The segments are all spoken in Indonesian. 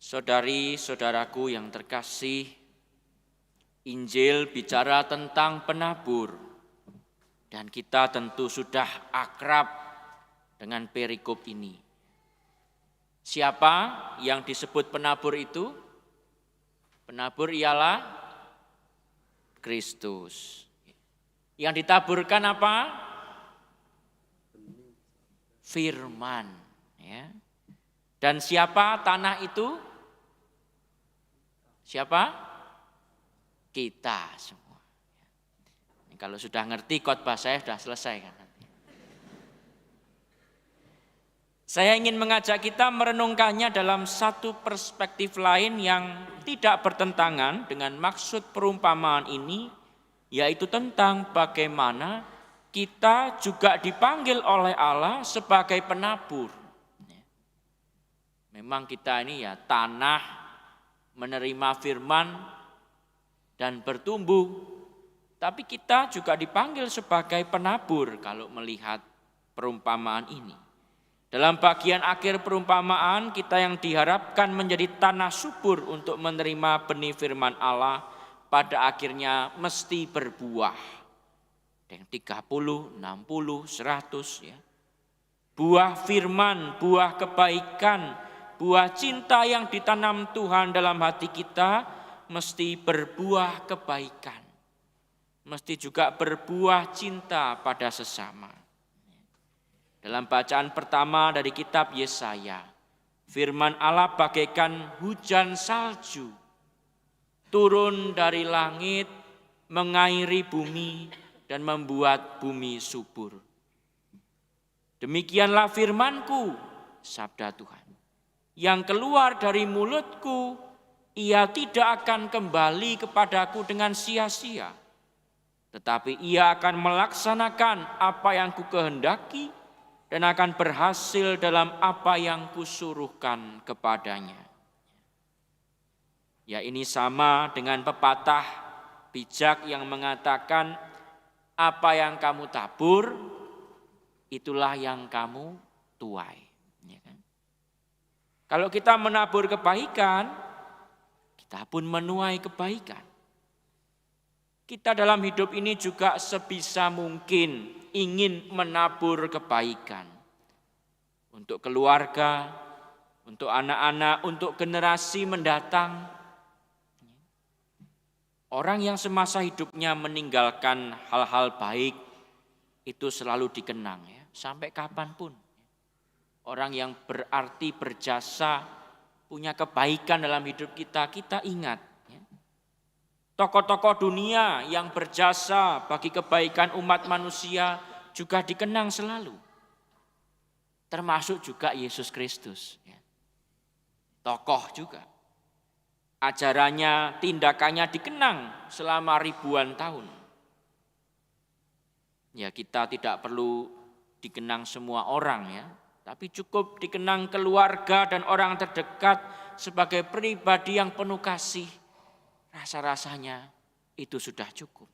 Saudari-saudaraku yang terkasih, Injil bicara tentang penabur, dan kita tentu sudah akrab dengan perikop ini. Siapa yang disebut penabur itu? Penabur ialah Kristus. Yang ditaburkan apa? Firman. Ya. Dan siapa tanah itu? Siapa? Kita semua. Ini kalau sudah ngerti khotbah saya sudah selesai kan. Saya ingin mengajak kita merenungkannya dalam satu perspektif lain yang tidak bertentangan dengan maksud perumpamaan ini, yaitu tentang bagaimana kita juga dipanggil oleh Allah sebagai penabur. Memang kita ini ya tanah menerima firman dan bertumbuh, tapi kita juga dipanggil sebagai penabur kalau melihat perumpamaan ini. Dalam bagian akhir perumpamaan, kita yang diharapkan menjadi tanah subur untuk menerima benih firman Allah pada akhirnya mesti berbuah. Yang 30, 60, 100 ya. Buah firman, buah kebaikan, buah cinta yang ditanam Tuhan dalam hati kita mesti berbuah kebaikan. Mesti juga berbuah cinta pada sesama. Dalam bacaan pertama dari kitab Yesaya, firman Allah bagaikan hujan salju, turun dari langit, mengairi bumi, dan membuat bumi subur. Demikianlah firmanku, sabda Tuhan, yang keluar dari mulutku, ia tidak akan kembali kepadaku dengan sia-sia, tetapi ia akan melaksanakan apa yang kukehendaki, dan akan berhasil dalam apa yang kusuruhkan kepadanya. Ya, ini sama dengan pepatah bijak yang mengatakan apa yang kamu tabur, itulah yang kamu tuai. Ya kan? Kalau kita menabur kebaikan, kita pun menuai kebaikan. Kita dalam hidup ini juga sebisa mungkin ingin menabur kebaikan untuk keluarga, untuk anak-anak, untuk generasi mendatang. Orang yang semasa hidupnya meninggalkan hal-hal baik itu selalu dikenang ya, sampai kapanpun. Orang yang berarti berjasa, punya kebaikan dalam hidup kita, kita ingat. Tokoh-tokoh dunia yang berjasa bagi kebaikan umat manusia juga dikenang selalu. Termasuk juga Yesus Kristus. Tokoh juga. Ajarannya, tindakannya dikenang selama ribuan tahun. Ya, kita tidak perlu dikenang semua orang ya. Tapi cukup dikenang keluarga dan orang terdekat sebagai pribadi yang penuh kasih. Rasa-rasanya itu sudah cukup.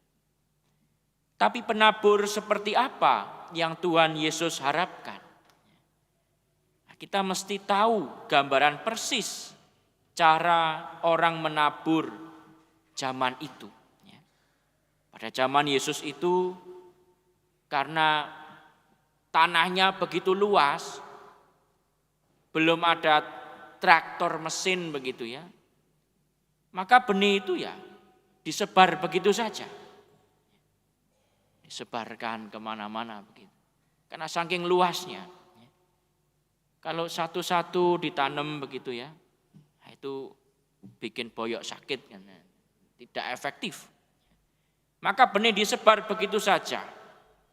Tapi penabur seperti apa yang Tuhan Yesus harapkan? Kita mesti tahu gambaran persis cara orang menabur zaman itu. Pada zaman Yesus itu karena tanahnya begitu luas, belum ada traktor mesin begitu ya. Maka benih itu ya disebar begitu saja. Disebarkan kemana-mana begitu. Karena saking luasnya. Kalau satu-satu ditanam begitu ya, itu bikin boyok sakit. Kan? Tidak efektif. Maka benih disebar begitu saja.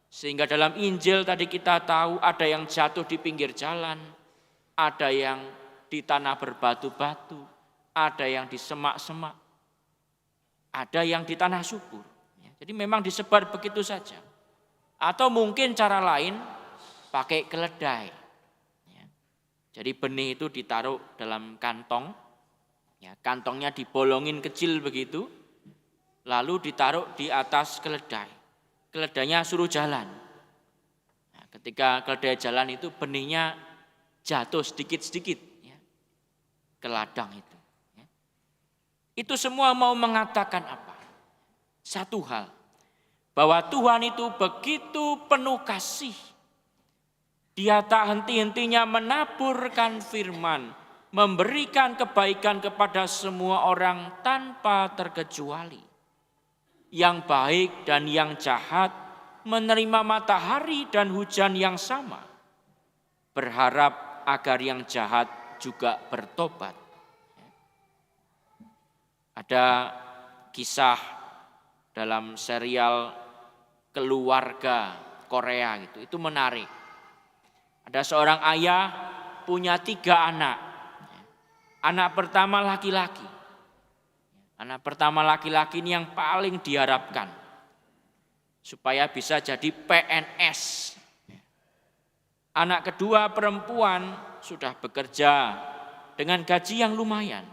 Sehingga dalam Injil tadi kita tahu ada yang jatuh di pinggir jalan. Ada yang di tanah berbatu-batu. Ada yang di semak-semak, ada yang di tanah subur. Jadi memang disebar begitu saja. Atau mungkin cara lain pakai keledai. Jadi benih itu ditaruh dalam kantong, kantongnya dibolongin kecil begitu, lalu ditaruh di atas keledai. Keledainya suruh jalan. Ketika keledai jalan itu benihnya jatuh sedikit-sedikit. ke ladang itu. Itu semua mau mengatakan apa? Satu hal, bahwa Tuhan itu begitu penuh kasih. Dia tak henti-hentinya menaburkan firman, memberikan kebaikan kepada semua orang tanpa terkecuali. Yang baik dan yang jahat menerima matahari dan hujan yang sama, berharap agar yang jahat juga bertobat. Ada kisah dalam serial keluarga Korea gitu, itu menarik. Ada seorang ayah punya 3 anak. Anak pertama laki-laki. Anak pertama laki-laki ini yang paling diharapkan supaya bisa jadi PNS. Anak kedua perempuan sudah bekerja dengan gaji yang lumayan.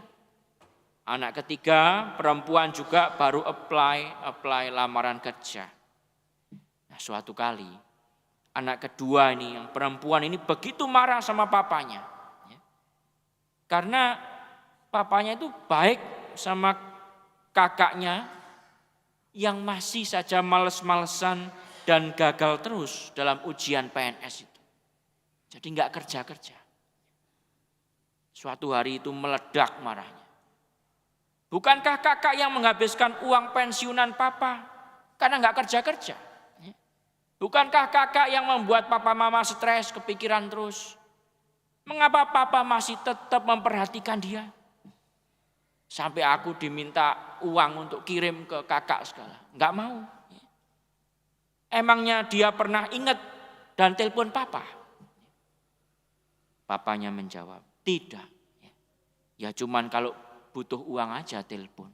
Anak ketiga perempuan juga baru apply lamaran kerja. Nah, suatu kali anak kedua ini yang perempuan ini begitu marah sama papanya. Karena papanya itu baik sama kakaknya yang masih saja males-malesan dan gagal terus dalam ujian PNS itu. Jadi enggak kerja-kerja. Suatu hari itu meledak marahnya. Bukankah kakak yang menghabiskan uang pensiunan papa karena enggak kerja-kerja? Bukankah kakak yang membuat papa mama stres, kepikiran terus? Mengapa papa masih tetap memperhatikan dia? Sampai aku diminta uang untuk kirim ke kakak segala. Enggak mau. Emangnya dia pernah ingat dan telepon papa? Papanya menjawab, tidak. Ya cuman kalau butuh uang aja telepon.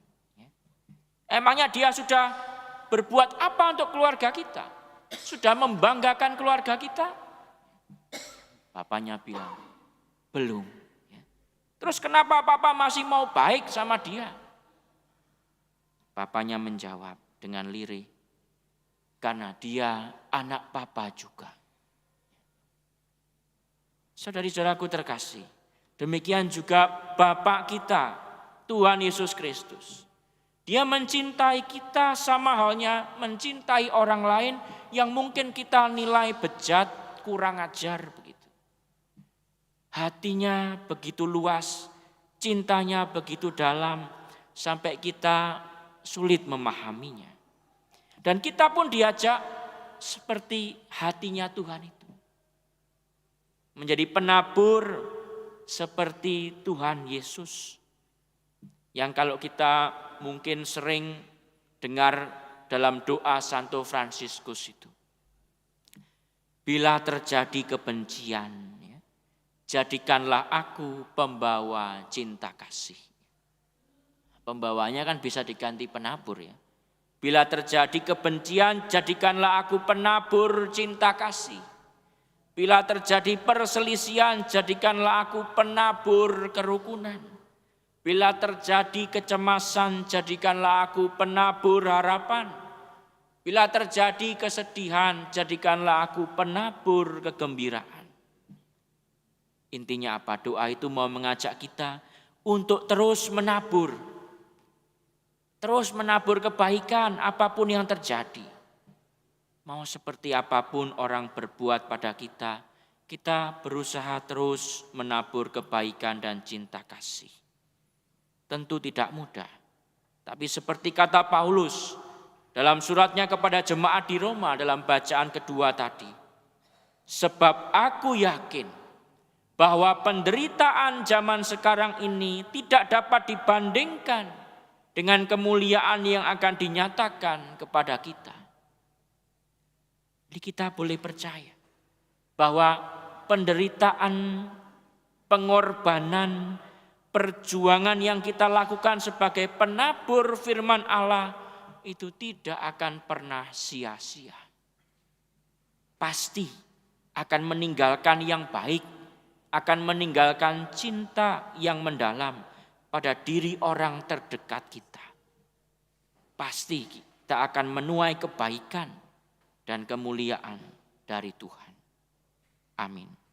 Emangnya dia sudah berbuat apa untuk keluarga kita? Sudah membanggakan keluarga kita? Papanya bilang, belum. Terus kenapa papa masih mau baik sama dia? Papanya menjawab dengan lirih, karena dia anak papa juga. Saudari-saudaraku terkasih, demikian juga Bapa kita, Tuhan Yesus Kristus. Dia mencintai kita sama halnya mencintai orang lain yang mungkin kita nilai bejat, kurang ajar begitu. Hatinya begitu luas, cintanya begitu dalam, sampai kita sulit memahaminya. Dan kita pun diajak seperti hatinya Tuhan itu. Menjadi penabur seperti Tuhan Yesus. Yang kalau kita mungkin sering dengar dalam doa Santo Fransiskus itu. Bila terjadi kebencian, jadikanlah aku pembawa cinta kasih. Pembawanya kan bisa diganti penabur ya. Bila terjadi kebencian, jadikanlah aku penabur cinta kasih. Bila terjadi perselisihan, jadikanlah aku penabur kerukunan. Bila terjadi kecemasan, jadikanlah aku penabur harapan. Bila terjadi kesedihan, jadikanlah aku penabur kegembiraan. Intinya apa? Doa itu mau mengajak kita untuk terus menabur. Terus menabur kebaikan apapun yang terjadi. Mau seperti apapun orang berbuat pada kita, kita berusaha terus menabur kebaikan dan cinta kasih. Tentu tidak mudah. Tapi seperti kata Paulus dalam suratnya kepada jemaat di Roma dalam bacaan kedua tadi. Sebab aku yakin bahwa penderitaan zaman sekarang ini tidak dapat dibandingkan dengan kemuliaan yang akan dinyatakan kepada kita. Jadi kita boleh percaya bahwa penderitaan, pengorbanan, perjuangan yang kita lakukan sebagai penabur firman Allah itu tidak akan pernah sia-sia. Pasti akan meninggalkan yang baik, akan meninggalkan cinta yang mendalam pada diri orang terdekat kita. Pasti kita akan menuai kebaikan dan kemuliaan dari Tuhan. Amin.